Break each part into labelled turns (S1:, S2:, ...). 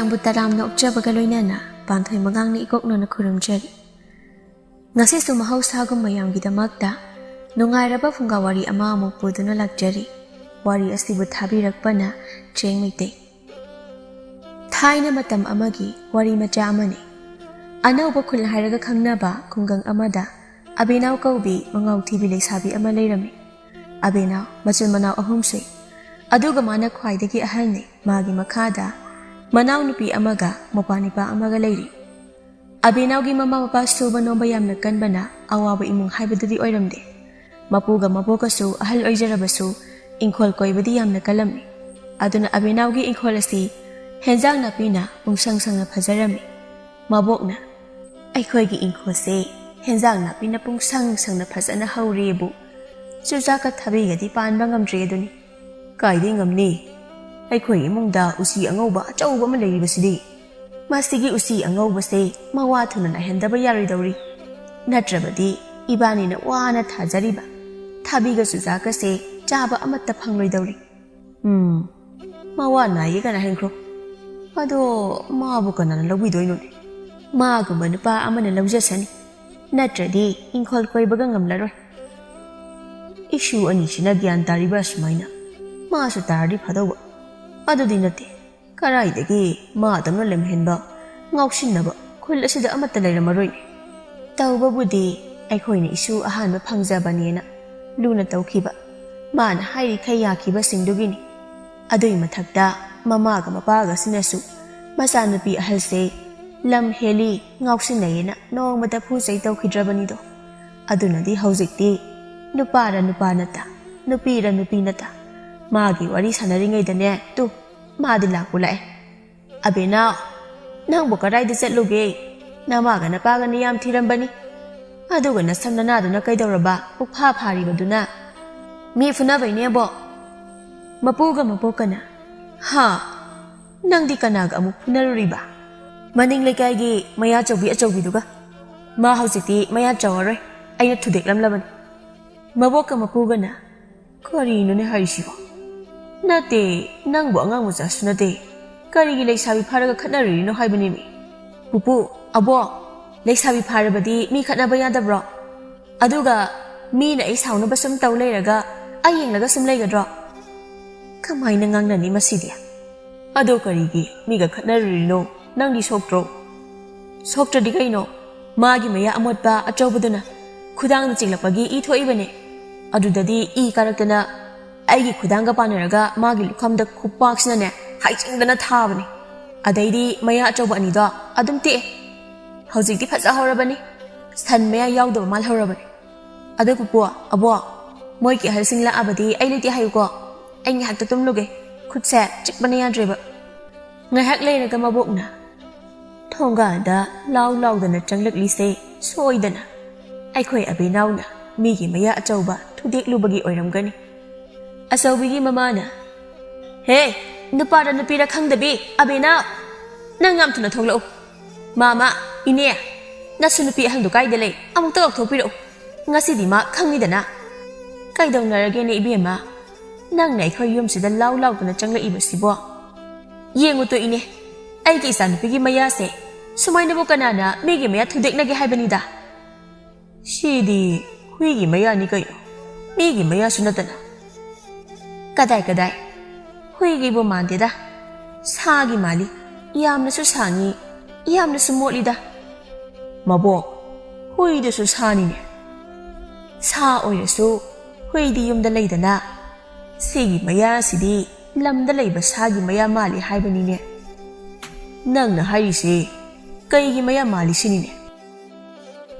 S1: Tarambu taram na ukjabaga loinana Panthoy magang ni ikok na nakuramjari. Ngasi sumahau sagum mayam gidamakta nungairaba funggawari ama amuk puduna lakjari. Wari asibu thabirakpana cheng maite. Thaina matam amagi wari macha amani. Anauba khul hairaga khangnaba khungang amada Abinaw kaubi mangaw tibi leisabi ama leirami. Abinaw machil manaw ahumsui. Aduga mana khwaidagi ahalni magi makhada Manaw nupi amaga mapanipa amaga leiri. Abinaw gi mama mapa suba nomba yamna kanbana awaba imung haibadadi oiramde. Mapuga mapoka su ahal oijarabasu ingkhol koibadi yamna kalami. Aduna abinaw gi ingkhol asi henjang napina mungsang sang na phajarami. Mabokna aikhoi gi ingkhol se henjang napina pungsang sang na phajana haurebu. Chujaka thabigadi panba ngamdre aduni. Kaidi ngamni. Aikhoi imungda usi angauba achauba ma leiribasidi. Masigi usi angauba se mawa thuna na hendaba yaridawri. Natrabadi ibani na wana thajariba. Thabiga sujaka se chaba amatta phangloidawri. Mawa na yiga na henkro. Ado maabu kana na lawidoi Maagumba nupa amana lawjasani. Natradi ingkhol koibaga ngamlaroi. Ishu ani sina gyan tariba sumaina. Maasu taradi phadawba. Adudi nate karaidagi maadamna lemhenba ngausinnaba khul asida amatta leiramaroi tawba budi aikhoina isu ahanba phangjabaniena luna tawkhiba mana hairi khaya khiba singdugini adui mathakta mamaga mapaga sinasu masanupi ahalse lam heli ngausinnayena nongmata phusai tawkhidrabani do adunadi haujikti nupara nupanata nupira nupinata Magi wari sanaringai dane tu madi lakpu lae. Abinaw, nang bukaray di setluge. Namaga na paga niyam tirambani. Aduga na samnanado na kaidawraba upha-phariba duna. Mi funabay niya bo. Mapuga mapoka na. Ha, nang di kanaga amuk punaruriba. Maning likaygi maya chawbi duga. Mahawsikti maya chawaroy. Ay natudik lamlaban. Maboka mapuga na. Karino ni haisibo. Nate, nang bo angang mujas nate. Karigi leisabi pharaga khatnariri no haibanimi. Pupu, abo, leisabi pharabadi mi khatnaba yadabro. Aduga mi na ai saunaba sum taw leiraga ayenglaga sum leigadro. Kamai na ngangnani masidia. Ado karigi mi ga khatnariri no nangdi soktro. Soktradi kaino magi maya amotba achawbuduna khudang chiglapagi I thoibane. Adudadi I karaktana Aigi khudanga panaraga magi lukhamda khupaksina ne haicingdana thabani adaidi maya achawba ani do adum te hojikti phaja horabani san maya yawdaba mal horabani adu pupu abo moi ki halsingla abadi ai leti hayuko ai ngi hakta tumluge khutse chikbana yadreba ngai hak leiraga mabokna thonga da law dana changlakli se soidana ai khoi abinawna migi maya achawba thudek lubagi oiramgani Asawbigi mamana. Hey, nupara nupira khangdabi abinaw. Nangam thuna thonglo. Mama, ine. Nasu nupi hangdu kaidale. Amuk tawak thopiro. Ngasidi ma khangidana. Kaidawnarage ni ibema. Nang na ikhoi yumsida law dana changla ibasibo. Yengu to ine. Aigi isa nupigi mayase. Sumayna bo kanana migi maya thudeknage haibanida. Shidi huigi maya ni kayo. Migi maya sunatana. Kadai huigi bo mandida sagi mali yamna su sangi yamna su molida mabo huide su sani ne sa oyesu huidi yumda leidana sigi maya sidi lamda leiba sagi maya mali haibani ne nang na haisi kaigi maya mali sini ne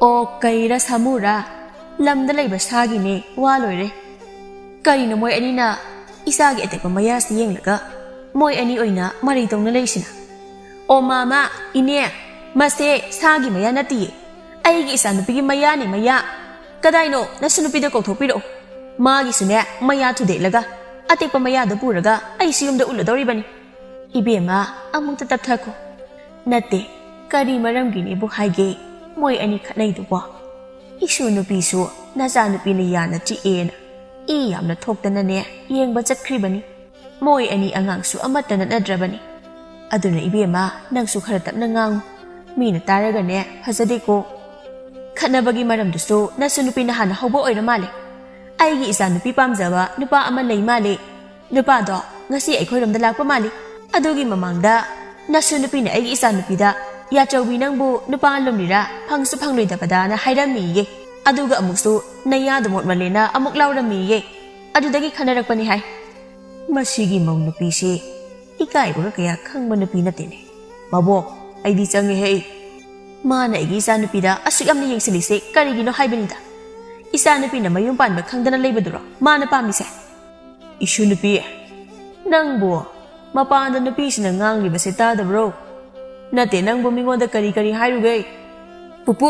S1: o kaira samura lamda leiba sagi ne waloire karina moy anina Isagi atekpa mayas yenglaga moi ani oina mari tongna leisina O mama ine mase sagi maya nati aigi isa nupigi maya ni maya kadaino nasunupida kokthopiro magi sune maya thude laga atekpa maya da puraga ai siyumda uladoribani ibema amung tatapthako nate kari maramgini bu haige moi ani khanai duwa isu nupisu naza nupini yana chi ena I yamna thokdana ne yengba chakhribani moi ani angangsu amatana nadrabani ꯑꯗꯨꯅ ꯏꯕꯦꯝꯃ ꯅꯪꯁꯨ ꯈꯔ ꯇꯞꯅ ꯉꯥꯡꯉꯨ ꯃꯤꯅ ꯇꯥꯔꯒꯅꯦ ꯐꯖꯗꯦꯀꯣ ꯈꯠꯅꯕꯒꯤ ꯃꯔꯝꯗꯨꯁꯨ ꯅꯁꯨ ꯅꯨꯄꯤꯅ ꯍꯥꯟꯅ ꯍꯧꯕ ꯑꯣꯏꯔ ꯃꯥꯜꯂꯦ ꯑꯩꯒꯤ ꯏꯆꯥ ꯅꯨꯄꯤ ꯄꯥꯝꯖꯕ ꯅꯨꯄꯥ ꯑꯃ ꯂꯩ ꯃꯥꯜꯂꯦ ꯅꯨꯄꯥꯗꯣ ꯉꯁꯤ ꯑꯩꯈꯣꯏꯔꯣꯝꯗ ꯂꯥꯛꯄ ꯃꯥꯜꯂꯤ ꯑꯗꯨꯒꯤ ꯃꯃꯥꯡꯗ ꯅꯁꯨ ꯅꯨꯄꯤꯅ ꯑꯩꯒꯤ ꯏꯆꯥ ꯅꯨꯄꯤꯗ ꯌꯥꯆꯧꯕꯤ ꯅꯪꯕꯨ ꯅꯨꯄꯥ ꯂꯨꯝꯂꯤꯔꯥ ꯐꯪꯁꯨ ꯐꯪꯂꯣꯏꯗꯕꯗꯥꯅ ꯍꯥꯏꯔꯝꯃꯤꯌꯦ ꯑꯗꯨꯒ ꯑꯃꯨꯛꯁꯨ ꯅꯌꯥꯗ ꯃꯣꯠꯃꯜꯂꯦꯅ ꯑꯃꯨꯛ ꯂꯥꯎꯔꯝꯃꯤꯌꯦ ꯑꯗꯨꯗꯒꯤ ꯈꯟꯅꯔꯛꯄꯅꯤ ꯍꯥꯏ ꯃꯁꯤꯒꯤ ꯃꯧ ꯅꯨꯄꯤꯁꯤ ꯏꯀꯥꯏꯕꯒ ꯀꯌꯥ ꯈꯪꯕ ꯅꯨꯄꯤ ꯅꯠꯇꯦꯅꯦ ꯃꯕꯣꯛ ꯑꯩꯗꯤ ꯆꯪꯉꯦꯍꯦ ꯃꯥꯅ ꯑꯩꯒꯤ ꯏꯆꯥ ꯅꯨꯄꯤꯗ ꯑꯁꯨꯛ ꯌꯥꯝꯅ ꯌꯦꯡꯁꯤꯜꯂꯤꯁꯦ ꯀꯔꯤꯒꯤꯅꯣ ꯍꯥꯏꯕꯅꯤꯗ ꯏꯆꯥ ꯅꯨꯄꯤꯅ ꯃꯌꯨꯝ パンꯕ ꯈꯪꯗꯅ ꯂꯩꯕꯗꯨꯔꯣ ꯃꯥꯅ ꯄꯥꯝꯃꯤꯁꯦ ꯏꯁꯨ ꯅꯨꯄꯤ ꯅꯪꯕꯨ ꯃꯄꯥꯟꯗ ꯅꯨꯄꯤꯁꯤꯅ ꯉꯥꯡꯂꯤꯕꯁꯦ ꯇꯥꯗꯕ꯭ꯔꯣ ꯅꯠꯇꯦ ꯅꯪꯕꯨ ꯃꯤꯉꯣꯟꯗ ꯀꯔꯤ ꯀꯔꯤ ꯍꯥꯏꯔꯨꯒꯦ ꯄꯨꯄꯨ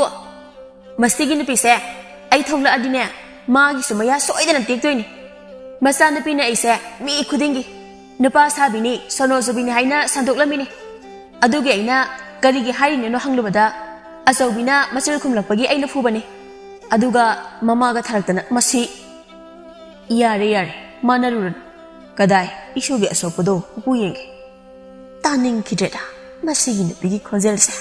S1: ꯃꯁꯤꯒꯤ ꯅꯨꯄꯤꯁꯦ ꯑꯩ ꯊꯣꯛꯂꯛꯑꯗꯤꯅꯦ ꯃꯥꯒꯤꯁꯨ ꯃꯌꯥ ꯁꯣꯏꯗꯅ ꯇꯦꯛꯇꯣꯏꯅꯤ ꯃꯆꯥ ꯅꯨꯄꯤꯅ ꯑꯩꯁꯦ ꯃꯤ ꯈꯨꯗꯤꯡꯒꯤ ꯅꯨꯄꯥ ꯁꯥꯕꯤꯅꯤ ꯁꯣꯅꯣꯖꯨꯕꯤꯅꯤ ꯍꯥꯏꯅ ꯁꯟꯗꯣꯛꯂꯝꯃꯤꯅꯤ ꯑꯗꯨꯒꯤ ꯑꯩꯅ ꯀꯔꯤꯒꯤ ꯍꯥꯏꯔꯤꯅꯣ ꯍꯪꯂꯨꯕꯗ ꯑꯆꯧꯕꯤꯅ ꯃꯆꯜ ꯈꯨꯝꯂꯛꯄꯒꯤ ꯑꯩꯅ ꯐꯨꯕꯅꯤ ꯑꯗꯨꯒ ꯃꯃꯥꯒ ꯊꯥꯔꯛꯇꯅ ꯃꯁꯤ ꯌꯥꯔꯦ ꯌꯥꯔꯦ ꯃꯥꯟꯅꯔꯨꯔꯅꯨ ꯀꯗꯥꯏ ꯏꯁꯨꯒꯤ ꯑꯁꯣꯛꯄꯗꯣ ꯄꯨꯄꯨ ꯌꯦꯡꯒꯦ ꯇꯥꯅꯤꯡꯈꯤꯗ꯭ꯔꯦꯗ ꯃꯁꯤꯒꯤ ꯅꯨꯄꯤꯒꯤ ꯈꯣꯟꯖꯦꯜꯁꯦ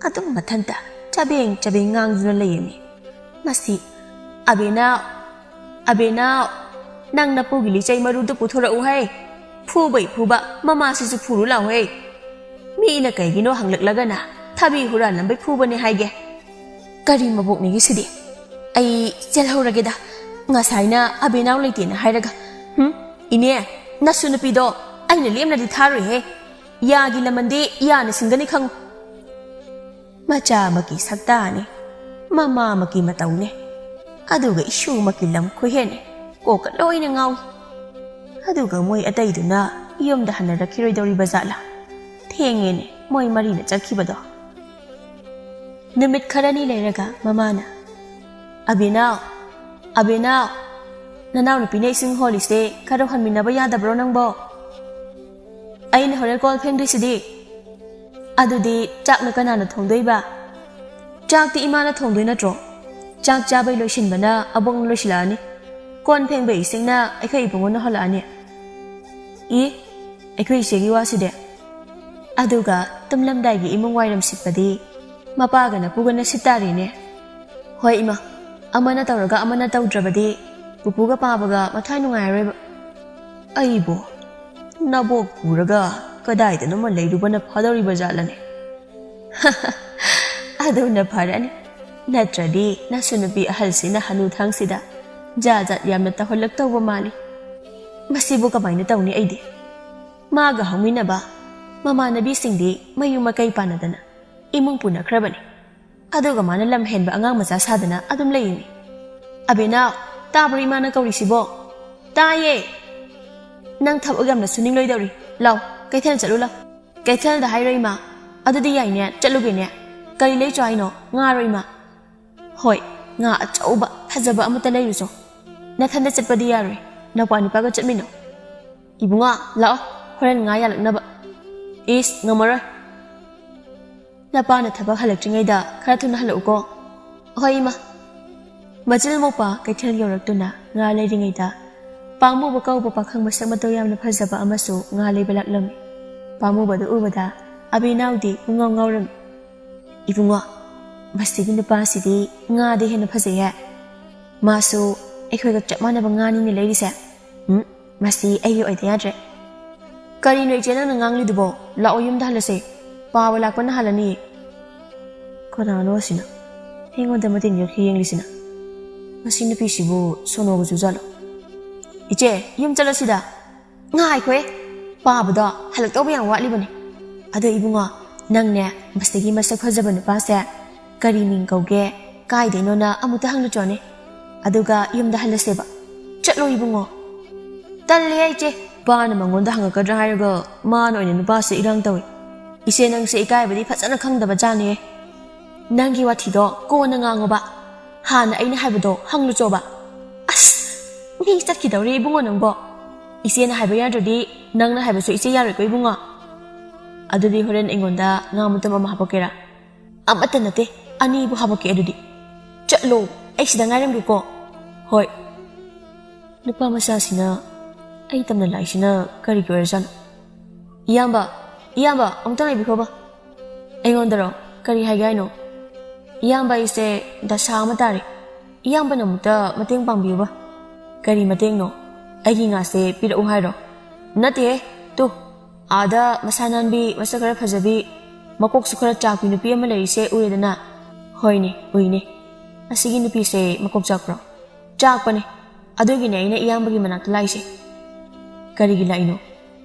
S1: ꯑꯗꯨꯝ ꯃꯊꯟꯇ ꯆꯕꯦꯡ ꯆꯕꯦꯡ ꯉꯥꯡꯗꯨꯅ ꯂꯩꯔꯝꯃꯤ ꯃꯁꯤ ꯑꯕꯦꯅꯥꯎ ꯑꯕꯦꯅꯥꯎ ꯅꯪ ꯅꯄꯨꯒꯤ ꯂꯤꯆꯩ ꯃꯔꯨꯗꯨ ꯄꯨꯊꯣꯔꯛꯎꯍꯦ ꯐꯨꯕꯩ ꯐꯨꯕ ꯃꯃꯥꯁꯤꯁꯨ ꯐꯨꯔꯨ ꯂꯥꯎꯍꯦ ꯃꯤꯅ ꯀꯩꯒꯤꯅꯣ ꯍꯪꯂꯛꯂꯒꯅ ꯊꯕꯤ ꯍꯨꯔꯥꯟꯂꯝꯕꯩ ꯐꯨꯕꯅꯦ ꯍꯥꯏꯒꯦ ꯀꯔꯤ ꯃꯕꯣꯛꯅꯤꯒꯤꯁꯤꯗꯤ ꯑꯩ ꯆꯦꯜꯍꯧꯔꯒꯦꯗ ꯉꯁꯥꯏꯅ ꯑꯕꯦꯅꯥꯎ ꯂꯩꯇꯦꯅ ꯍꯥꯏꯔꯒ ꯏꯅꯦ ꯅꯁꯨ ꯅꯨꯄꯤꯗꯣ ꯑꯩꯅ ꯂꯦꯝꯅꯗꯤ ꯊꯥꯔꯣꯏꯍꯦ ꯌꯥꯒꯤ ꯂꯃꯟꯗꯤ ꯌꯥꯅ ꯁꯤꯡꯒꯅꯤ ꯈꯪꯉꯨ ꯃꯆꯥ ꯑꯃꯒꯤ ꯁꯛꯇꯥꯅꯤ ꯃꯃꯥ ꯑꯃꯒꯤ ꯃꯇꯧꯅꯦ ꯑꯗꯨꯒ ꯏꯁꯨꯃꯛꯀꯤ ꯂꯝ ꯈꯨꯍꯦꯟꯅꯦ ꯀꯣꯛꯀ ꯂꯣꯏꯅ ꯉꯥꯎꯏ ꯑꯗꯨꯒ ꯃꯣꯏ ꯑꯇꯩꯗꯨꯅ ꯌꯨꯝꯗ ꯍꯟꯅꯔꯛꯈꯤꯔꯣꯏꯗꯧꯔꯤꯕ ꯖꯥꯠꯂꯥ ꯊꯦꯡꯉꯦꯅꯦ ꯃꯣꯏ ꯃꯔꯤꯅ ꯆꯠꯈꯤꯕꯗꯣ ꯅꯨꯃꯤꯠ ꯈꯔꯅꯤ ꯂꯩꯔꯒ ꯃꯃꯥꯅ ꯑꯕꯦꯅꯥꯎ ꯑꯕꯦꯅꯥꯎ ꯅꯅꯥꯎ ꯅꯨꯄꯤꯅ ꯏꯁꯤꯡ ꯍꯣꯜꯂꯤꯁꯦ ꯈꯔ ꯍꯣꯟꯃꯤꯟꯅꯕ ꯌꯥꯗꯕ꯭ꯔꯣ ꯅꯪꯕꯣ ꯑꯩꯅ ꯍꯣꯔꯦꯟ ꯀꯣꯜ ꯐꯦꯡꯗꯣꯏꯁꯤꯗꯤ ꯑꯗꯨꯗꯤ ꯆꯥꯛꯅ ꯀꯅꯥꯅ ꯊꯣꯡꯗꯣꯏꯕ ꯆꯥꯛꯇꯤ ꯏꯃꯥꯅ ꯊꯣꯡꯗꯣꯏ ꯅꯠꯇ꯭ꯔꯣ ꯆꯥꯛ ꯆꯥꯕꯩ ꯂꯣꯏꯁꯤꯟꯕꯅ ꯑꯕꯣꯛꯅ ꯂꯣꯏꯁꯤꯜꯂꯛꯑꯅꯤ ꯀꯣꯟ ꯐꯦꯡꯕꯩ ꯏꯁꯤꯡꯅ ꯑꯩꯈꯣꯏ ꯏꯕꯨꯡꯉꯣꯅ ꯍꯣꯜꯂꯛꯑꯅꯤ ꯑꯩꯈꯣꯏ ꯏꯆꯦꯒꯤ ꯋꯥꯁꯤꯗꯤ ꯑꯗꯨꯒ ꯇꯨꯝꯂꯝꯗꯥꯏꯒꯤ ꯏꯃꯨꯡ ꯋꯥꯏꯔꯝ ꯁꯤꯠꯄꯗꯤ ꯃꯄꯥꯒ ꯅꯄꯨꯒꯅ ꯁꯤꯠꯇꯥꯔꯦꯅꯦ ꯍꯣꯏ ꯏꯃꯥ ꯑꯃꯅ ꯇꯧꯔꯒ ꯑꯃꯅ ꯇꯧꯗ꯭ꯔꯕꯗꯤ ꯄꯨꯄꯨꯒ ꯄꯥꯕꯒ ꯃꯊ꯭ꯋꯥꯏ ꯅꯨꯡꯉꯥꯏꯔꯣꯏꯕ ꯑꯩꯕꯨ ꯅꯕꯣꯛ ꯄꯨꯔꯒ ꯀꯗꯥꯏꯗꯅꯣꯃ ꯂꯩꯔꯨꯕꯅ ꯐꯗꯧꯔꯤꯕ ꯖꯥꯠꯂꯅꯦ ꯑꯗꯨꯅ ꯐꯔꯅꯤ ꯅꯠꯇ꯭ꯔꯗꯤ ꯅꯁꯨ ꯅꯨꯄꯤ ꯑꯍꯜꯁꯤꯅ ꯍꯅꯨꯊꯥꯡꯁꯤꯗ ꯖꯥꯠ ꯖꯥꯠ ꯌꯥꯝꯅ ꯇꯧꯍꯜꯂꯛꯇꯧꯕ ꯃꯥꯜꯂꯤ ꯃꯁꯤꯕꯨ ꯀꯃꯥꯏꯅ ꯇꯧꯅꯤ ꯑꯩꯗꯤ ꯃꯥꯒ ꯍꯧꯃꯤꯟꯅꯕ ꯃꯃꯥꯟꯅꯕꯤꯁꯤꯡꯗꯤ ꯃꯌꯨꯝ ꯃꯀꯩ ꯄꯥꯟꯅꯗꯅ ꯏꯃꯨꯡ ꯄꯨꯅꯈ꯭ꯔꯕꯅꯤ ꯑꯗꯨꯒ ꯃꯥꯅ ꯂꯝ ꯍꯦꯟꯕ ꯑꯉꯥꯡ ꯃꯆꯥ ꯁꯥꯗꯅ ꯑꯗꯨꯝ ꯂꯩꯔꯤꯅꯤ ꯑꯕꯦꯅꯥꯎ ꯇꯥꯕ꯭ꯔꯣ ꯏꯃꯥꯅ ꯀꯧꯔꯤꯁꯤꯕꯣ ꯇꯥꯏꯌꯦ ꯅꯪ ꯊꯕꯛ ꯌꯥꯝꯅ ꯁꯨꯅꯤꯡꯂꯣꯏꯗꯧꯔꯤ ꯂꯥꯎ ꯀꯩꯊꯦꯜ ꯆꯠꯂꯨ ꯂꯥꯎ ꯀꯩꯊꯦꯜꯗ ꯍꯥꯏꯔꯣ ꯏꯃꯥ ꯑꯗꯨꯗꯤ ꯌꯥꯏꯅꯦ ꯆꯠꯂꯨꯒꯦꯅꯦ ꯀꯔꯤ ꯂꯩꯆꯣ ꯍꯥꯏꯅꯣ ꯉꯥꯔꯣ ꯏꯃꯥ ꯍꯣꯏ ꯉꯥ ꯑꯆꯧꯕ ꯐꯖꯕ ꯑꯃꯠꯇ ꯂꯩꯔꯨꯆꯣ ꯅꯊꯟꯗ ꯆꯠꯄꯗꯤ ꯌꯥꯔꯣꯏ ꯅꯄꯥ ꯅꯤꯄꯥꯒ ꯆꯠꯃꯤꯟꯅꯧ ꯏꯕꯨꯡꯉꯣ ꯂꯥꯛꯑꯣ ꯍꯣꯔꯦꯟ ꯉꯥ ꯌꯥꯜꯂꯛꯅꯕ ꯏꯁ ꯉꯝꯃꯔꯣꯏ ꯅꯄꯥꯅ ꯊꯕꯛ ꯍꯜꯂꯛꯇ꯭ꯔꯤꯉꯩꯗ ꯈꯔ ꯊꯨꯅ ꯍꯜꯂꯛꯎꯀꯣ ꯍꯣꯏ ꯏꯃꯥ ꯃꯆꯤꯜ ꯃꯧꯄꯥ ꯀꯩꯊꯦꯜ ꯌꯧꯔꯛꯇꯨꯅ ꯉꯥ ꯂꯩꯔꯤꯉꯩꯗ ꯄꯥꯝꯃꯨꯕ ꯀꯧꯕ ꯄꯥꯈꯪ ꯃꯁꯛ ꯃꯇꯧ ꯌꯥꯝꯅ ꯐꯖꯕ ꯑꯃꯁꯨ ꯉꯥ ꯂꯩꯕ ꯂꯥꯛꯂꯝꯃꯤ ꯄꯥꯝꯃꯨꯕꯗꯨ ꯎꯕꯗ ꯑꯕꯦꯅꯥꯎꯗꯤ ꯄꯨꯡꯉꯥꯎ ꯉꯥꯎꯔꯝꯃꯤ ꯏꯕꯨꯡꯉꯣ ꯃꯁꯤꯒꯤ ꯅꯨꯄꯥꯁꯤꯗꯤ ꯉꯥꯗꯤ ꯍꯦꯟꯅ ꯐꯖꯩꯍꯦ ꯃꯥꯁꯨ ꯑꯩꯈꯣꯏꯒ ꯆꯞ ꯃꯥꯟꯅꯕ ꯉꯥꯅꯤꯅꯦ ꯂꯩꯔꯤꯁꯦ ꯃꯁꯤ ꯑꯩꯒꯤ ꯑꯣꯏꯗ ꯌꯥꯗ꯭ꯔꯦ ꯀꯔꯤꯅꯣ ꯏꯆꯦ ꯅꯪꯅ ꯉꯥꯡꯂꯤꯗꯨꯕꯣ ꯂꯥꯛꯑꯣ ꯌꯨꯝꯗ ꯍꯜꯂꯁꯦ ꯄꯥꯕ ꯂꯥꯛꯄꯅ ꯍꯜꯂꯅꯤꯌꯦ ꯀꯅꯥꯅꯣ ꯑꯁꯤꯅ ꯑꯩꯉꯣꯟꯗ ꯃꯇꯤꯟ ꯌꯣꯠꯈꯤ ꯌꯦꯡꯂꯤꯁꯤꯅ ꯃꯁꯤ ꯅꯨꯄꯤꯁꯤꯕꯨ ꯁꯣꯅꯣꯒ ꯆꯨꯖꯥꯠꯂꯣ ꯏꯆꯦ ꯌꯨꯝ ꯆꯠꯂꯁꯤꯗ ꯉꯥꯏꯈꯣꯍꯦ ꯄꯥꯕꯗꯣ ꯍꯜꯂꯛꯇꯧꯕ ꯌꯥꯝ ꯋꯥꯠꯂꯤꯕꯅꯤ ꯑꯗꯣ ꯏꯕꯨꯡꯉꯣ ꯅꯪꯅꯦ ꯃꯁꯤꯒꯤ ꯃꯁꯛ ꯐꯖꯕ ꯅꯨꯄꯥꯁꯦ ꯀꯔꯤ ꯃꯤꯡ ꯀꯧꯒꯦ ꯀꯥꯏꯗꯩꯅꯣꯅ ꯑꯃꯨꯛꯇ ꯍꯪꯂꯨꯆꯣꯅꯦ ꯑꯗꯨꯒ ꯌꯨꯝꯗ ꯍꯜꯂꯁꯦꯕ ꯆꯠꯂꯣ ꯏꯕꯨꯡꯉꯣ ꯇꯜꯂꯦ ꯏꯆꯦ ꯄꯥꯅ ꯃꯉꯣꯟꯗ ꯍꯪꯉꯛꯀꯗ꯭ꯔꯥ ꯍꯥꯏꯔꯒ ꯃꯥꯅ ꯑꯣꯏꯅ ꯅꯨꯄꯥꯁꯦ ꯏꯔꯥꯡ ꯇꯧꯏ ꯏꯆꯦ ꯅꯪꯁꯦ ꯏꯀꯥꯏꯕꯗꯤ ꯐꯖꯅ ꯈꯪꯗꯕ ꯖꯥꯠꯅꯦ ꯅꯪꯒꯤ ꯋꯥꯊꯤꯗꯣ ꯀꯣꯟꯅ ꯉꯥꯡꯉꯣꯕ ꯍꯥꯟꯅ ꯑꯩꯅ ꯍꯥꯏꯕꯗꯣ ꯍꯪꯂꯨꯆꯣꯕ ꯑꯁ ꯃꯤ ꯆꯠꯈꯤꯗꯧꯔꯦ ꯏꯕꯨꯡꯉꯣ ꯅꯪꯕꯣ ꯏꯆꯦꯅ ꯍꯥꯏꯕ ꯌꯥꯗ꯭ꯔꯗꯤ ꯅꯪꯅ ꯍꯥꯏꯕꯁꯨ ꯏꯆꯦ ꯌꯥꯔꯣꯏꯀꯣ ꯏꯕꯨꯡꯉꯣ ꯑꯗꯨꯗꯤ ꯍꯣꯔꯦꯟ ꯑꯩꯉꯣꯟꯗ ꯉꯥ ꯃꯇꯨꯝ ꯑꯃ ꯍꯥꯄꯛꯀꯦꯔꯥ ꯑꯃꯠꯇ ꯅꯠꯇꯦ ꯑꯅꯤꯕꯨ ꯍꯥꯄꯛꯀꯦ ꯑꯗꯨꯗꯤ ꯆꯠꯂꯣ ꯑꯩ ꯁꯤꯗ ꯉꯥꯏꯔꯝꯒꯦꯀꯣ ꯍꯣꯏ ꯅꯨꯄꯥ ꯃꯆꯥꯁꯤꯅ ꯑꯩ ꯇꯝꯅ ꯂꯥꯛꯏꯁꯤꯅ ꯀꯔꯤꯒꯤ ꯑꯣꯏꯔꯖꯥꯠꯅꯣ ꯏꯌꯥꯝꯕ iyamba amta nai bikhoba aingondaro kari haigaino iyamba ise dasa ama tare iyamba namukta mateng pangbiuba kari mateng no aigi nga se pira u hairo nate tu ada masananbi masakara phajabi makok sukhara chakpi nupi ama leise uredana hoine uine asigi nupi se makok chakpro chakpane adugine aina iyambagi manakta laise karigi laino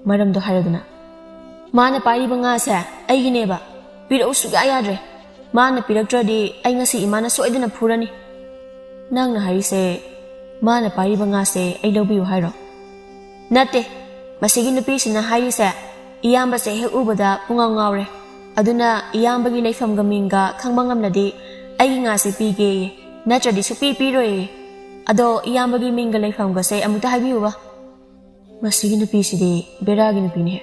S1: maramdo hairaduna mana pariba nga sa aigineba pira u suga yadre mana piraktradi ai ngasi imana soidana phurani nangna harise mana pariba nga se ai lobiu hairo nate masigi nupi sina harise iyamba se he ubada pungaw ngawre aduna iyambagi leifamga minga khangba ngamnadi ai nga se pige natradi supi piroi ado iyambagi minga leifamga se amuta haibiuba masigi nupi sidi beragi nupi ne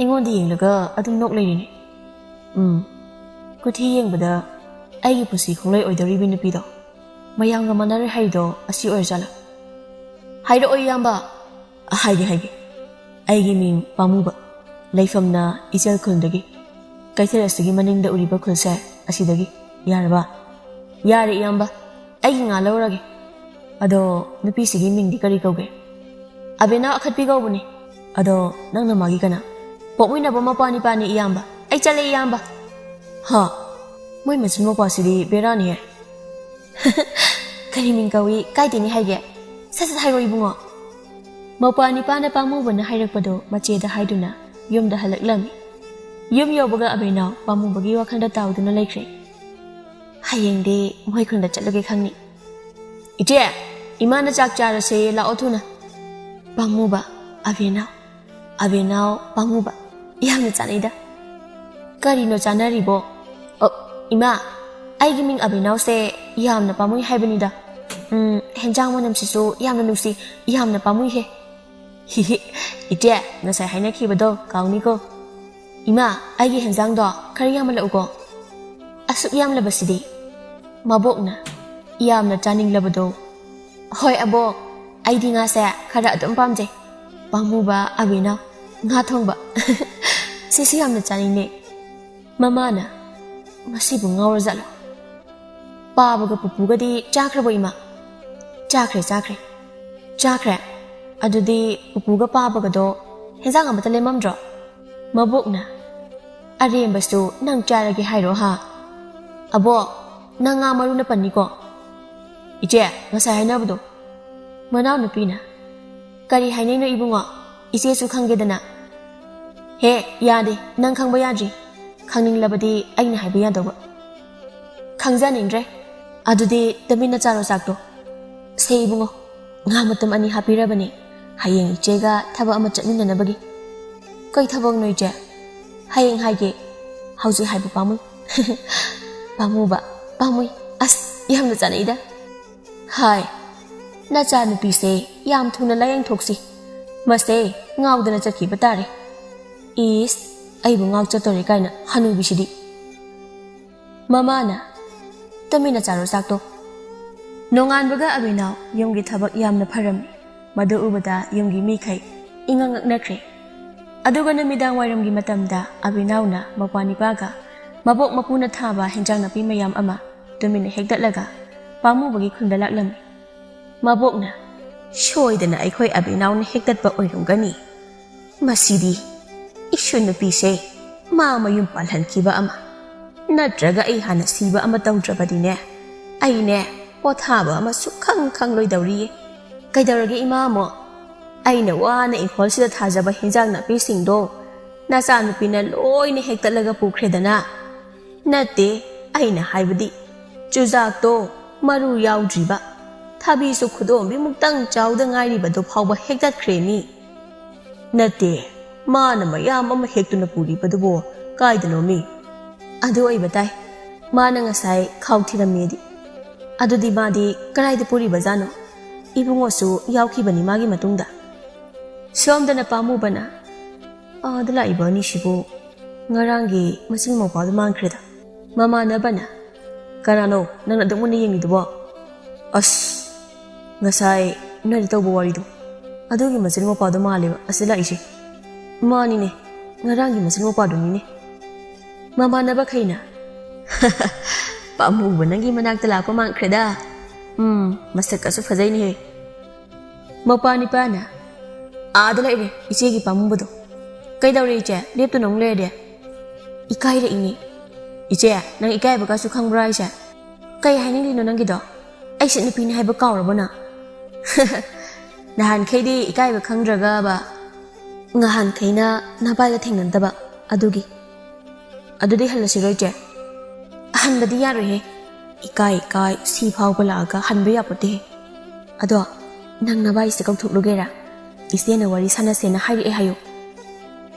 S1: engondi yenglaga adum nok leini kuthi yengbada aigi pusi khongloi oidoribi nupi do mayamga manare haido asi oirjala hairo oyamba haige aigi ming pamuba leifamna ijal khundagi kaithirasigi maningda uriba khulse asidagi yarba yare iyamba aigi nga lawrage ado nupi sigi mingdi kari kauge abena akhatpi gaubuni ado nangna magi kana pokmuina ba mapani pani iyamba ai chale iyamba ha moi machin mapa sidi berani he kari ming kawi kaitini haige sasa hairo ibungo mapani pana pamu bana hairakpado macheda haiduna yumda halaklami yum yobaga abena pamu bagi wakhanda tawduna laikre hayengde moi khunda chaloge khangni ite imana chak charase la othuna pamuba abenao pamuba yamna chanaida karino chanaribo ima aigi ming abenao se yamna pamui haibanida henjang monam sisu yamna nusi yamna pamui he hi ite ngasai haina khibado kauni ko ima aigi henjang do khari yamla uko asuk yamla basidi mabokna yamna chaning labado hoi abo aidi nga sa khara adum pamje pamuba abenao nga thongba sisi yamna chaning ne mamana masibu ngawra zalo pabaga pupugadi chakrabo ima chakre adudi pupuga pabaga do henzang amata lemamdro mabukna arembasu nang charage hairo ha abo nanga maruna paniko ije ngasa hainabdo manaw nupina kari hainai no ibungo ise su khangedana he yade nang khangba yadri khangning labadi aina haiba yadoba khangjaningre adudi tamina charo sakto sei ibungo nga matam ani hapirabani hayeng ichega thaba ama chatminanabagi kai thabang noije hayeng haige hauji haiba pamui pamuba pamui as yamna chanaida hai na cha nupi se yam thuna layang thoksi mase ngawdana chakhi batare is aibu ngaw chatori kaina hanubi sidi mamana tamina charo sakto nongan baga abinaw yumgi thabak yamna pharami madu ubada yumgi mikhai ingangak nakre aduga namidang wairamgi matamda abinawna mapani paga mabok mapuna thaba henjang napi mayam ama tumina hekdatlaga pamu bagi khunda laklami mabokna shoidana aikhoi abinawna hekdatba oirungani masidi ishu nupi se ma mayum palhankiba ama natraga ai hana siba ama tawdrabadine aine pothaba ama sukhang loidawri kaidawrage imamo aina wana inkhol sida thajaba hinjang na pi singdo na sa nupina loina hektatlaga pukredana nate aina haibadi chuzak to maru yaudriba thabi su khudom bi muktang chawda ngairi bado phawba hektat khremi nate mana mayam ama hektuna puri badubo kaidano mi adu oi batai mana ngasai khawthiramedi adudi badi karaida puri bazano ibungo su yaukhibani magi matungda somdana pamu bana adala ibani shibu ngarangi masing mo padu mangkreda mama na bana karano nana dumuni yengidubo as ngasai nari tawbo waridu adugi masing mo padu maliba asila isi mani ne ngarang gi masin mo pa do ni mama na ba khaina pamu ba nangi manak tala ko mang kreda masak ka su phajai ni he mapa ni pa na ada lai re iche gi pamu ba do kai daw re iche lep tu nong le de ikai re ini iche nang ikai ba ka su khang bra iche kai hai ning li no nang gi do ai sin pi ni hai ba kaw ra ba na nahan khai di ikai ba khang dra ga ba ngahan khaina na ba ga theng nan da ba adudi hal si roi che han ba di ya re he ikai si phau ba la ga han ba ya pa te ado nang na bai se kau thuk lu ge ra ise na wari sana se na hai ri hayo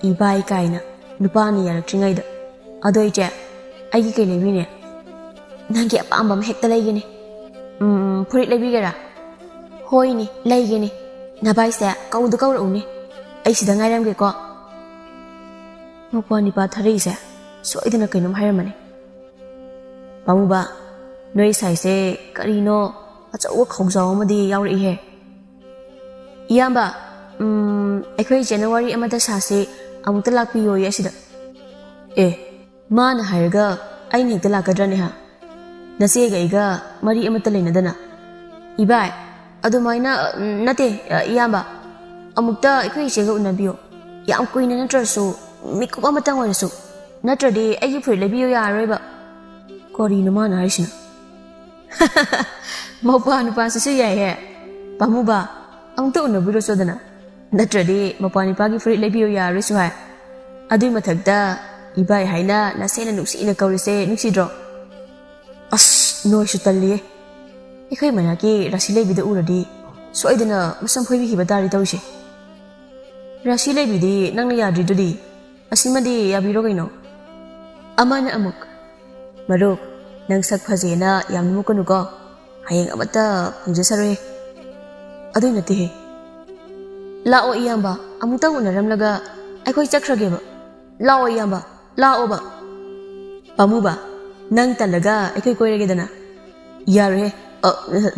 S1: I bai kai na nupa ni ya tringai da ado I che ai gi kai le bi ne nang ge pa am hek ta lai ge ne phurit lai bi ge ra hoi ni lai ge ne na bai se kau du kau ro ni ai si da ngai ram ge ko nupa ni pa thari se soi da na kai nom hai ram ne pamu ba noi sai se kari no achau khong jaw ma di yaw ri he iyamba akhoi January amada sase amuta lakpi yo ya sida ma na hairga ai ne ta lakadra ne ha nase ga iga mari amata leina dana ibai adu maina nate iyamba amukta akhoi che ga unabiyo yam kuina natra so mikup amata ngwa so natra de ai phuri lebiyo ya roi ba kori no ma na haisina maupa nu pa su ya he pamu ba ang to no biro so dana natradi mapani pagi free lebiyo ya risu hai adui mathakda ibai haina na sena nuksi na kauri se nuksi dro as no su talli ikhoi mana ki rasi lebi da uradi soidana masam phoi bi hibadari tawse rasi lebi di nang ya dri dudi asimadi ya biro gaino amana amuk maruk nang sak phajena yamnu ko nuko hayeng amata phungje sarwe adui nati he lao iyamba amutang unaram laga akhoi chakhrage ba lao iyamba lao ba pamu ba nang talaga akhoi koirege dana yare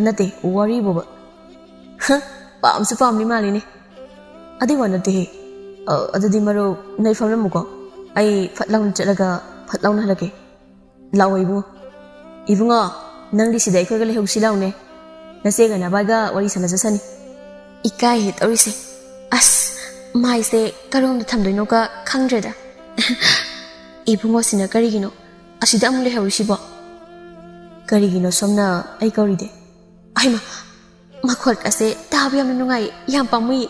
S1: nate wari bo ba pam su pam ni mali ni adi wanate he adadi maro nai famlam ko ai phatlaw chalaga phatlaw na halake lao ibu ibunga nang di sidai khoi ga le hausi law ne nase ga na ba ga wari sana jasani ikai hit orise as mai se karom da tham doino ka khangre da ibungo sina kari gino asida amule hausi bo kari gino somna ai kauri de ai ma khol ka se ta bi am nungai yam pamui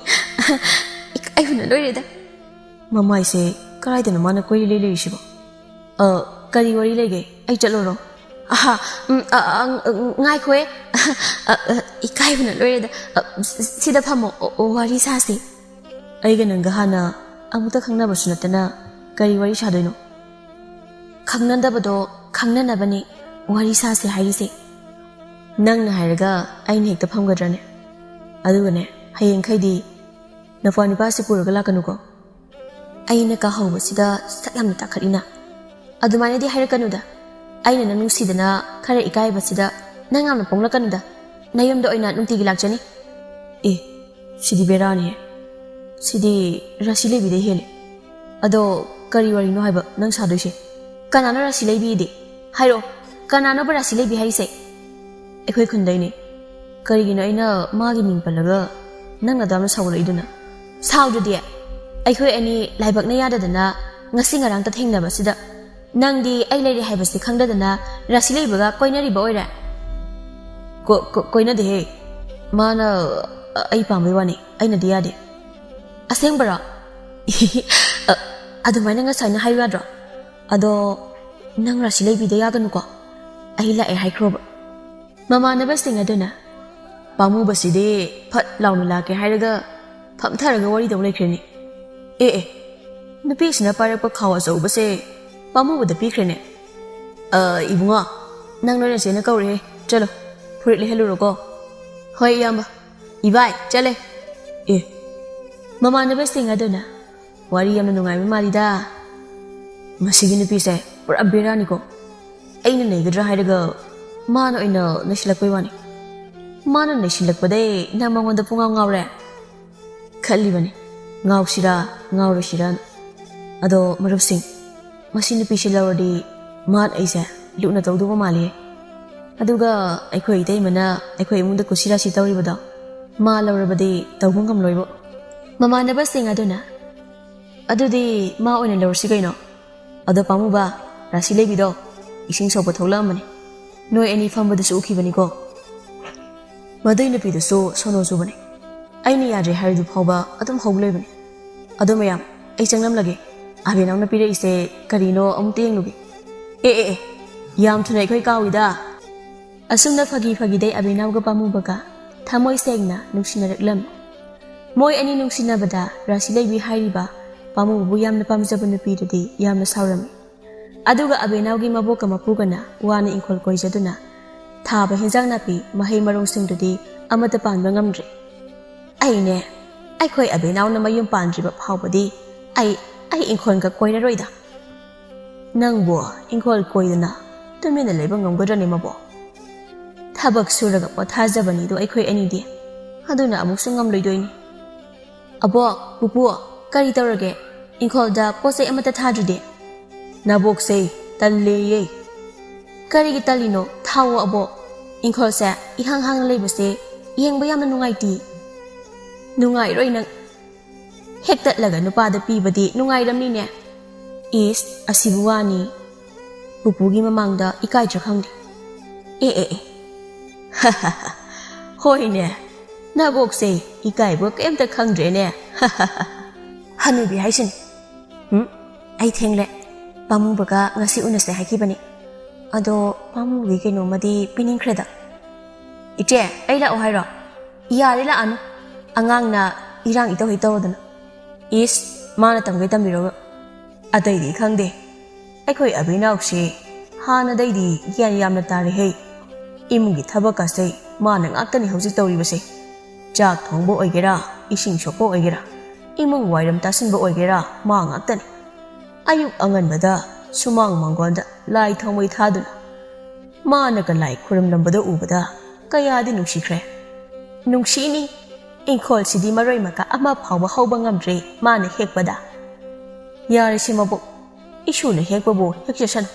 S1: ai huna loi da mamai se karai da mana koi le le shi bo kari wari lege ai chalo ro aha ngai khoi ikai huna loi da sida phamo wari sa se ai ga nang ga hana amuta khangna ba sunatana kari wari sa doino khangna da ba do khangna na bani wari sa se hai se nang na hairaga ai ne hekta pham ga drane adu ga ne hayeng khai di na fani pa se pura ga la kanu ko ai na ka haw ba sida sak yam ta kharina adu mai di haira kanu da ai na nang si dana khare ikai ba sida nang am na pong la kanu da nayom da oina nung ti gi lak chani sidi berani sidi rasile bi de hele ado kari wari no haiba nang sa doi se kanana rasile bi de hairo kanana ba rasile bi hai se ekhoi khundai ne kari gi no ina ma gi ming palaga nang na dam saw lai duna saw du de ekhoi ani laibak na ya da dana ngasi ngarang ta thengna ba sida nang di ai lai ri haiba se khangda dana rasile bi ga koinari ba oira koina de he mana ai pambai wani aina de yade aseng bara adu mai nga sai na hai radra ado nang ra silai bi de ya ganu ko ai la ai hai khro ba mama na ba singa duna pamu ba si de phat law na la ke hai raga pham thar ga wari dau lai khreni na pi sina pa ra pa khawa zo ba se pamu ba da pi khrene ibunga nang no se na kau re chalo phurit le helu ro ko hoi yamba ibai chale mama na ba singa duna wari yam na nungai ma mali da masigi ni pi se pura bera ni ko aina nei gadra hai daga ma no ina na silak pai wani ma na nei silak pade na mangon da punga ngaw re khalli bani ngaw sira ꯑꯗꯣ ꯃꯔꯨꯞꯁꯤꯡ ꯃꯁꯤ ꯅꯨꯄꯤꯁꯤ ꯂꯧꯔꯗꯤ ꯃꯥꯠ ꯑꯩꯁꯦ ꯂꯨꯅ ꯇꯧꯗꯧꯕ ꯃꯥꯜꯂꯤ ꯑꯗꯨꯒ ꯑꯩꯈꯣꯏ ꯏꯇꯩꯃꯅ ꯑꯩꯈꯣꯏ ꯏꯃꯨꯡꯗ ꯀꯨꯁꯤꯔꯥꯁꯤ ꯇꯧꯔꯤꯕꯗꯣ ꯃꯥ ꯂꯧꯔꯕꯗꯤ ꯇꯧꯕ ꯉꯝꯂꯣꯏꯕ ꯃꯃꯥꯟꯅꯕꯁꯤꯡ ꯑꯗꯨꯅ ꯑꯗꯨꯗꯤ ꯃꯥ ꯑꯣꯏꯅ ꯂꯧꯔꯁꯤ ꯀꯩꯅꯣ ꯑꯗꯣ ꯄꯥꯝꯃꯨꯕ ꯔꯥꯁꯤ ꯂꯩꯕꯤꯗꯣ ꯏꯁꯤꯡ ꯁꯣꯛꯄ ꯊꯣꯛꯂꯛꯑꯝꯕꯅꯤ ꯅꯣꯏ ꯑꯅꯤ ꯐꯝꯕꯗꯁꯨ ꯎꯈꯤꯕꯅꯤꯀꯣ ꯃꯗꯨꯏ ꯅꯨꯄꯤꯗꯨꯁꯨ ꯁꯣꯅꯣ ꯆꯨꯕꯅꯤ ꯑꯩꯅ ꯌꯥꯗ꯭ꯔꯦ ꯍꯥꯏꯔꯤꯗꯨ ꯐꯥꯎꯕ ꯑꯗꯨꯝ ꯍꯧ ꯂꯩꯕꯅꯤ ꯑꯗꯣ ꯃꯌꯥꯝ ꯑꯩ ꯆꯪꯂꯝꯂꯒꯦ ꯑꯕꯦꯅꯥꯎꯅ ꯄꯤꯔꯛꯏꯁꯦ ꯀꯔꯤꯅꯣ ꯑꯃꯨꯛꯇ ꯌꯦꯡꯂꯨꯒꯦ ꯑꯦ ꯌꯥꯝ ꯊꯨꯅ ꯑꯩꯈꯣꯏ ꯀꯥꯎꯏꯗ ꯑꯁꯨꯝꯅ ꯐꯥꯒꯤꯗꯩ ꯑꯕꯦꯅꯥꯎꯒ ꯄꯥꯝꯃꯨꯕꯒ ꯊꯃꯣꯏ ꯁꯦꯡꯅ ꯅꯨꯡꯁꯤꯅꯔꯛꯂꯝꯃꯤ ꯃꯣꯏ ꯑꯅꯤ ꯅꯨꯡꯁꯤꯅꯕꯗ ꯔꯥꯁꯤ ꯂꯩꯕꯤ ꯍꯥꯏꯔꯤꯕ ꯄꯥꯝꯃꯨꯕꯕꯨ ꯌꯥꯝꯅ ꯄꯥꯝꯖꯕ ꯅꯨꯄꯤꯗꯨꯗꯤ ꯌꯥꯝꯅ ꯁꯥꯎꯔꯝꯃꯤ ꯑꯗꯨꯒ ꯑꯕꯦꯅꯥꯎꯒꯤ ꯃꯕꯣꯛꯀ ꯃꯄꯨꯒꯅ ꯋꯥꯅ ꯏꯪꯈꯣꯜ ꯀꯣꯏꯖꯗꯨꯅ ꯊꯥꯕ ꯍꯦꯟꯖꯥꯡ ꯅꯥꯄꯤ ꯃꯍꯩ ꯃꯔꯣꯡꯁꯤꯡꯗꯨꯗꯤ ꯑꯃꯠꯇ ꯄꯥꯟꯕ ꯉꯝꯗ꯭ꯔꯦ ꯑꯩꯅꯦ ꯑꯩꯈꯣꯏ ꯑꯕꯦꯅꯥꯎꯅ ꯃꯌꯨꯝ ꯄꯥꯟꯗ꯭ꯔꯤꯕ ꯐꯥꯎꯕꯗꯤ ꯑꯩ ꯏꯪꯈꯣꯜꯒ ꯀꯣꯏꯔꯔꯣꯏꯗ ꯅꯪꯕꯨ ꯏꯪꯈꯣꯜ ꯀꯣꯏꯗꯅ ꯇꯨꯃꯤꯟꯅ ꯂꯩꯕ ꯉꯝꯒꯗ꯭ꯔꯅꯦ ꯃꯕꯣ ꯊꯕꯛ ꯁꯨꯔꯒ ꯄꯣꯊꯥꯖꯕꯅꯤꯗꯣ ꯑꯩꯈꯣꯏ ꯑꯅꯤꯗꯤ ꯑꯗꯨꯅ ꯑꯃꯨꯛꯁꯨ ꯉꯝꯂꯣꯏꯗꯣꯏꯅꯤ ꯑꯕꯣꯛ ꯄꯨꯄꯨ ꯀꯔꯤ ꯇꯧꯔꯒꯦ ꯏꯪꯈꯣꯜꯗ ꯄꯣꯠꯆꯩ ꯑꯃꯠꯇ ꯊꯥꯗ꯭ꯔꯤꯗꯤ ꯅꯕꯣꯛꯁꯦ ꯇꯜꯂꯦꯌꯦ ꯀꯔꯤꯒꯤ ꯇꯜꯂꯤꯅꯣ ꯊꯥꯎꯋꯣ ꯑꯕꯣꯛ ꯏꯪꯈꯣꯜꯁꯦ ꯏꯍꯥꯡ ꯍꯥꯡꯅ ꯂꯩꯕꯁꯦ ꯌꯦꯡꯕ ꯌꯥꯝꯅ ꯅꯨꯡꯉꯥꯏꯇꯦ ꯅꯨꯡꯉꯥꯏꯔꯣꯏ ꯅꯪ ꯍꯦꯛꯇꯠꯂꯒ ꯅꯨꯄꯥꯗ ꯄꯤꯕꯗꯤ ꯅꯨꯡꯉꯥꯏꯔꯝꯅꯤꯅꯦ ꯏꯁ ꯑꯁꯤꯕꯨ ꯋꯥꯅꯤ ꯄꯨꯄꯨꯒꯤ ꯃꯃꯥꯡꯗ ꯏꯀꯥꯏꯗ꯭ꯔꯥ ꯈꯪꯗꯦ ꯑꯦ ꯍꯣꯏꯅꯦ ꯅꯕꯣꯛꯁꯦ ꯏꯀꯥꯏꯕ ꯀꯩꯝꯇ ꯈꯪꯗ꯭ꯔꯦꯅꯦ ꯍꯅꯨꯕꯤ ꯍꯥꯏꯁꯤꯅꯤ ꯑꯩ ꯊꯦꯡꯂꯦ ꯄꯥꯝꯃꯨꯕꯒ ꯉꯁꯤ ꯎꯅꯁꯦ ꯍꯥꯏꯈꯤꯕꯅꯤ ꯑꯗꯣ ꯄꯥꯝꯃꯨꯕꯒꯤ ꯀꯩꯅꯣꯝꯃꯗꯤ ꯄꯤꯅꯤꯡꯈ꯭ꯔꯦꯗ ꯏꯆꯦ ꯑꯩ ꯂꯥꯛꯑꯣ ꯍꯥꯏꯔꯣ ꯌꯥꯔꯦ ꯂꯥꯛꯑꯅꯨ ꯑꯉꯥꯡꯅ ꯏꯔꯥꯡ ꯏꯇꯧ ꯍꯦꯛ ꯇꯧꯔꯗꯅ ꯏꯁ ꯃꯥꯅ ꯇꯝꯒꯩ ꯇꯝꯕꯤꯔꯒ ꯑꯇꯩꯗꯤ ꯈꯪꯗꯦ ꯑꯩꯈꯣꯏ ꯑꯕꯦꯅꯥꯎꯁꯦ ꯍꯥꯟꯅꯗꯩꯗꯤ ꯒ꯭ꯌꯥꯟ ꯌꯥꯝꯅ ꯇꯥꯔꯦꯍꯦ ꯏꯃꯨꯡꯒꯤ ꯊꯕꯛꯀꯁꯦ ꯃꯥꯅ ꯉꯥꯛꯇꯅꯤ ꯍꯧꯖꯤꯛ ꯇꯧꯔꯤꯕꯁꯦ ꯆꯥꯛ ꯊꯣꯡꯕ ꯑꯣꯏꯒꯦꯔꯥ ꯏꯁꯤꯡ ꯁꯣꯛꯄ ꯑꯣꯏꯒꯦꯔꯥ ꯏꯃꯨꯡ ꯋꯥꯏꯔꯝ ꯇꯥꯁꯤꯟꯕ ꯑꯣꯏꯒꯦꯔꯥ ꯃꯥ ꯉꯥꯛꯇꯅꯤ ꯑꯌꯨꯛ ꯑꯉꯟꯕꯗ ꯁꯨꯃꯥꯡ ꯃꯥꯡꯒꯣꯜꯗ ꯂꯥꯏ ꯊꯥꯎꯃꯩ ꯊꯥꯗꯨꯅ ꯃꯥꯅꯒ ꯂꯥꯏ ꯈꯨꯔꯨꯝꯂꯝꯕꯗ ꯎꯕꯗ ꯀꯌꯥꯗꯤ ꯅꯨꯡꯁꯤꯈ꯭ꯔꯦ ꯅꯨꯡꯁꯤꯅꯤ ꯏꯪꯈꯣꯜꯁꯤꯗꯤ ꯃꯔꯣꯏ ꯃꯀꯥ ꯑꯃ ꯐꯥꯎꯕ ꯍꯧꯕ ꯉꯝꯗ꯭ꯔꯦ ꯃꯥꯅ ꯍꯦꯛꯄꯗ ꯌꯥꯔꯤꯁꯤ ꯃꯕꯣꯛ ꯏꯁꯨꯅ ꯍꯦꯛꯄꯕꯨ ꯍꯦꯛꯆꯁꯅꯨ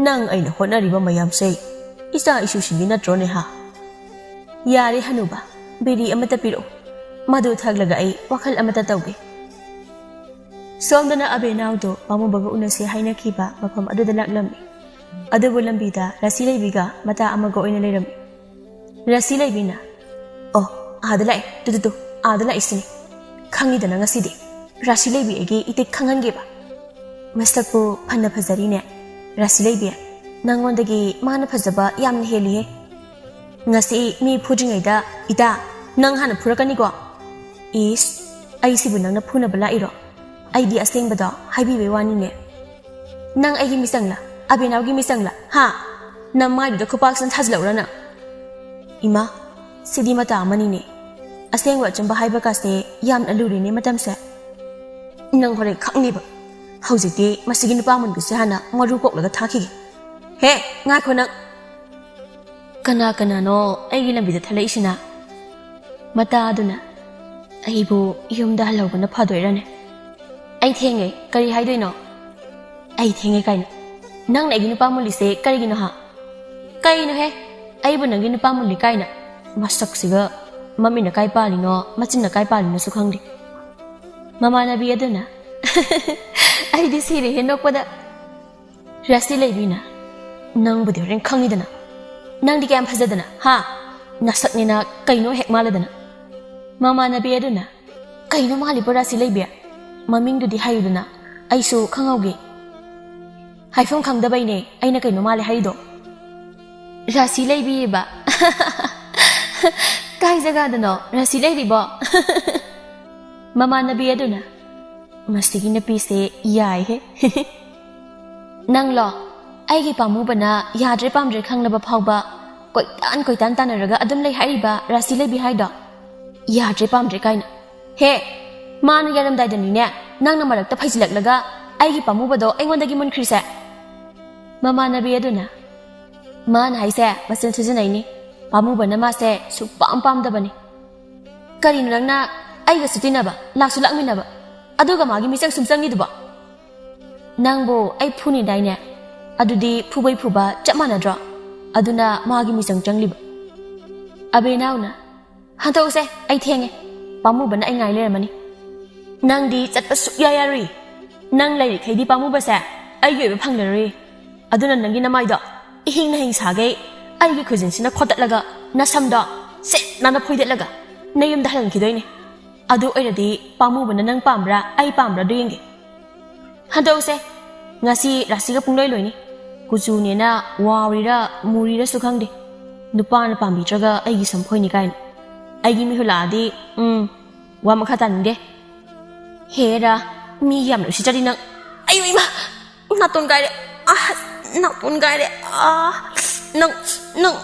S1: ꯅꯪ ꯑꯩꯅ ꯍꯣꯠꯅꯔꯤꯕ ꯃꯌꯥꯝꯁꯦ ꯏꯆꯥ ꯏꯁꯨꯁꯤꯡꯒꯤ ꯅꯠꯇ꯭ꯔꯣꯅꯦ ꯍꯥ ꯌꯥꯔꯦ ꯍꯅꯨꯕ ꯕꯤꯔꯤ ꯑꯃꯠꯇ ꯄꯤꯔꯛꯎ ꯃꯗꯨ ꯊꯛꯂꯒ ꯑꯩ ꯋꯥꯈꯜ ꯑꯃꯠꯇ ꯇꯧꯒꯦ ꯁꯣꯝꯗꯅ ꯑꯕꯦꯅꯥꯎꯗꯣ ꯄꯥꯝꯃꯨꯕꯒ ꯎꯅꯁꯦ ꯍꯥꯏꯅꯈꯤꯕ ꯃꯐꯝ ꯑꯗꯨꯗ ꯂꯥꯛꯂꯝꯃꯤ ꯑꯗꯨꯕꯨ ꯂꯝꯕꯤꯗ ꯔꯥꯁꯤ ꯂꯩꯕꯤꯒ ꯃꯇꯥ ꯑꯃꯒ ꯑꯣꯏꯅ ꯂꯩꯔꯝꯃꯤ ꯔꯥꯁꯤ ꯂꯩꯕꯤꯅ ꯑꯣ ꯑꯥꯗ ꯂꯥꯛꯑꯦ ꯇꯨ ꯑꯥꯗ ꯂꯥꯛꯏꯁꯤꯅꯤ ꯈꯪꯉꯤꯗꯅ ꯉꯁꯤꯗꯤ ꯔꯥꯁꯤ ꯂꯩꯕꯤ ꯑꯩꯒꯤ ꯏꯇꯤꯛ ꯈꯪꯍꯟꯒꯦꯕ ꯃꯁꯛꯄꯨ ꯐꯅ ꯐꯖꯔꯤꯅꯦ ꯔꯥꯁꯤ ꯂꯩꯕꯤ ꯅꯪꯉꯣꯟꯗꯒꯤ ꯃꯥꯅ ꯐꯖꯕ ꯌꯥꯝꯅ ꯍꯦꯜꯂꯤꯍꯦ ngasi mi phujingai da ita nang hana phurakani ko is ai sibu nang na phuna bala iro ai di aseng bada haibi be wani ne nang ai gi misangla abenaw gi misangla ha nam mai du khopak san thajlaura na ima sidi mata amani ne aseng wa chamba haiba ka se yam aluri ne matam se nang hore khangni ba haujiti masigi nupa mun gi se hana maru kok laga thaki he ngai khona kana no aigi lambi da thalai sina mata aduna aibu yumda halogna phadoirane ai thenge kari haidoino ai thenge kaina nang nagi nupa muli se kari gino ha kaino he aibu nangi nupa muli kaina masak siga mami na kai palino machin na kai palino su khangdi mama nabi aduna ai di sire he nokpada rasi leibina nang budi ren khangidana nang di kayam phajadana ha nasaknina kaino hek maladana mama nabi aduna kaino mali porasi leibia maming du di hayuduna aisu khangauge haifam khangdabaine aina kaino mali haido rasi leibi ba kai jaga dano rasi leibi bo mama nabi aduna masigi na pise yai he nang lo aigi pamu bana yadre pamdre khangnaba phawba koitan tanaraga adum lei haiba rasi leibi haido yadre pamdre kaina he manu yaram daidani ne nangna marakta phaijilaklaga aigi pamu bado aingonda gi munkhrise mama nabi aduna man haise masin thujinai ni pamu bana ma se su pam da bani kari nangna aiga sutinaba laksu lakminaba aduga magi misang sumsangi duba Nangbo ai phuni daine adudi phubai phuba chamana dra aduna magi mi changchang lib abena na hanto se ai thenge pamu bana ai ngai le mani nang di chat pa su ya yari nang lai khaidi pamu ba sa ai yoi ba phang le ri aduna nangi na mai do hing na hing sa ge ai gi khujin sina khotat laga na sam do se na na phoidet laga nayum da halang ki doi ne adu ai radi pamu bana nang pamra ai pamra do yenge hanto se ngasi rasiga pungloi loi ni kuju ne na warira murira su khang de nupa na pambi traga ai gi samphoi ni kain ai gi mi hula di wa ma khatan ge hera mi yam lo si chari nang ai oi ma na ton gai de na ton gai de nang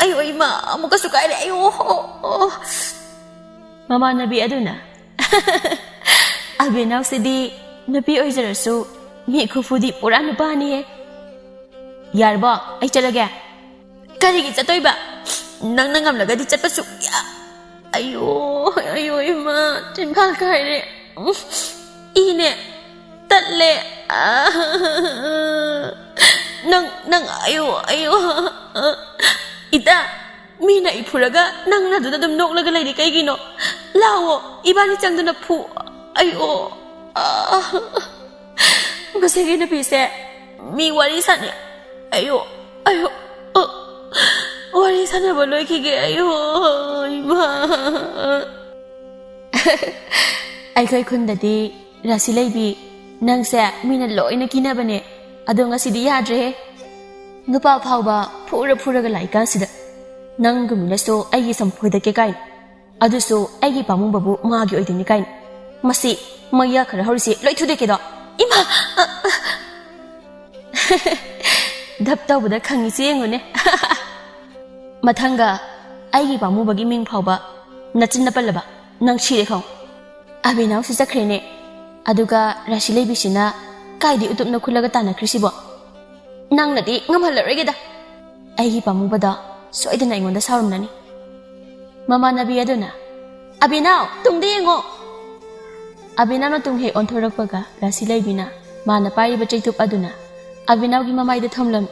S1: ai oi ma mo ka su gai de ai mama nabi aduna abe now sidi nabi oi jara su mi khufudi pura nupa ni he yarbo ai chalage kari gi chatoi ba nang nangam laga di chatpa su ya ayo ima tin phal kai re ine tatle nang ayo ita mina ipuraga nang na duda dum nok laga lai di kai gi no lawo ibani changduna phu ayo Masih na pise mi warisan ya ayo warisan na baloy kige ayo ima ai kai khunda di rasilai bi nang sa mina loi na kina bane ado nga sidi yadre nupa phawba phura ga lai kan sida nang gumina so ai gi samphoi da ke kai adu so ai gi pamung babu ma gi oi dini kai masi maya khara horisi loi thu de ke do ima dap tau buda khangi che ngone mathanga ai gi pamu bagi ming phawba nachin na palaba nang chire khong abinaw si chakhre ne aduga rasilei bisina kaidi utup na khulaga tana krisibo nang nadi ngamhal rege da ai gi pamu bada soidana ingonda saurum nani mama nabi aduna abinaw tungde ngo abinaw na tunghe onthorak paga rasilei bina mana pari ba chaitup aduna abinaw gi mamai da thamlam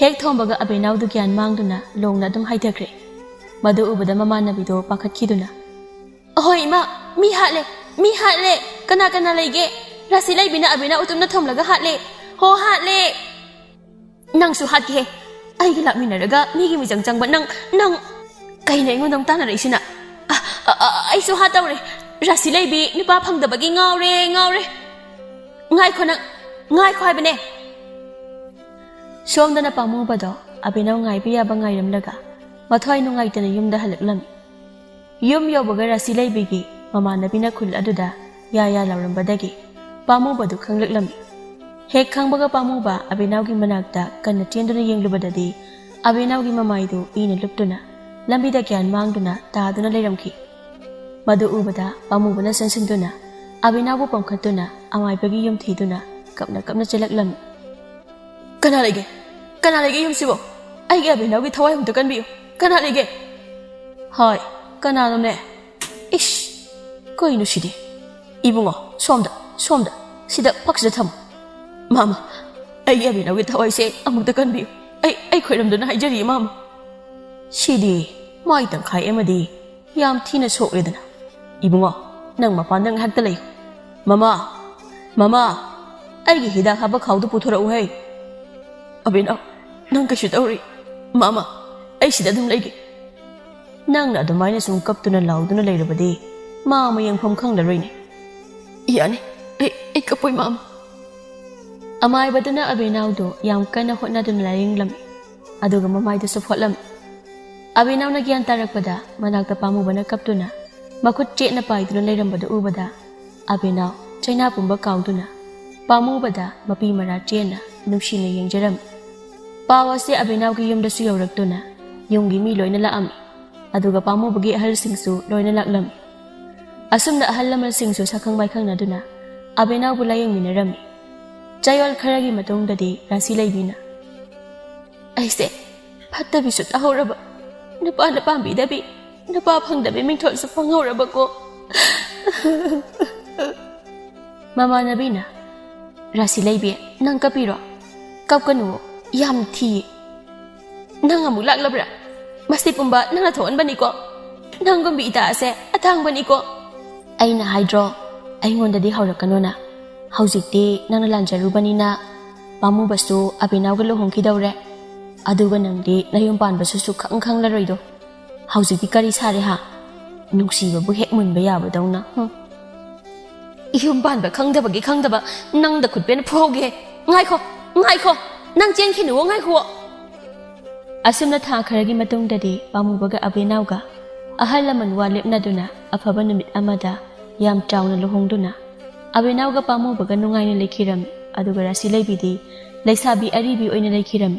S1: hek thombaga abinaw du gyan mangduna longna dum haithakre madu ubada mama nabi do pakhat khiduna ahoi ma mi hatle kana leige rasilei bina abinaw utumna thomlaga hatle ho hatle nang su hat ge ai gi lakmina raga mi gi mi jangchang ba nang kai nei ngodam tana reisina ai su hat tawre rasilei bi nipa phangdabagi ngawre ngai khoi bane somdana pamu bado abinaw ngai biya ba ngai ramlaga mathoi nu ngai tana yumda halaklam yum yobaga rasilei bigi mama nabina khul aduda ya lauram badagi pamu badu khanglaklam hek khangbaga pamu ba abinaw gi manakta kanna tenduna yenglubadadi abinaw gi mamai du ina luptuna lambida gyan mangduna taaduna leiramki madu ubada pamu bana sansinduna abinaw bu pamkhatuna amai bagi yum thiduna kapna chelaklam kana lege yum sibo ai ge abinaw gi thawai hum takan biu kana lege hoi kana nomne ish koi nu sidi ibungo somda sida paksida tham mama ai ge abinaw gi thawai se amuk takan biu ai khoiram duna haijari mama sidi mai tang khai emadi yam thina sokredana ibungo nang mapan nang hakta lei mama ai gi hidak haba khawdu puthora u hai abinaw nang ka shudori mama ai sida dum leige nang na adumai na sum kaptuna lauduna leirabadi mama yang phom khang la reine yani ai kapoi mama amai badana abinaw do yam kana hotna dun laing lam aduga mamai da sofotlam abinaw na gyan tarakpada manakta pamu bana kaptuna makut che na pai dun leirambada ubada abinaw chaina pumba kauduna pamu bada mapi mara chena nushina yengjaram pawa se abinaw gi yumda su yoraktuna yumgi mi loina laam aduga pamu bagi ahal singsu loina laklam asumna ahal lamal singsu sakhang mai khang na duna abinaw bulayeng minaram chayol kharagi matong dadi rasilei bina aise phatta bisu tahoraba napa pambi dabi napa phangdabi mingthol su phanghoraba ko mama nabina Rasi laibi nang kapiro kapkanu yam thi nang amuk laklabra masti pumba nang nathon baniko nang gombi ita ase athang baniko aina hydro aingonda di hawrakanona haujikti nang lanjarubanina pamu basu abinaw ga lohong kidawre aduga nangdi nayum pan basu su khang khang laroido haujikti kari sare ha nungsiba bu hek mun ba yaba dawna yum ban ba khangdaba nang da khutben phoge ngai kho nang chen khinu ngai kho asumna tha kharagi matung dadi pamu baga abinaw ga ahal laman walep na duna afaba numit amada yam tauna lohongduna abinaw ga pamu baga nungai na lekhiram aduga rasi laibidi laisabi aribi oina lekhiram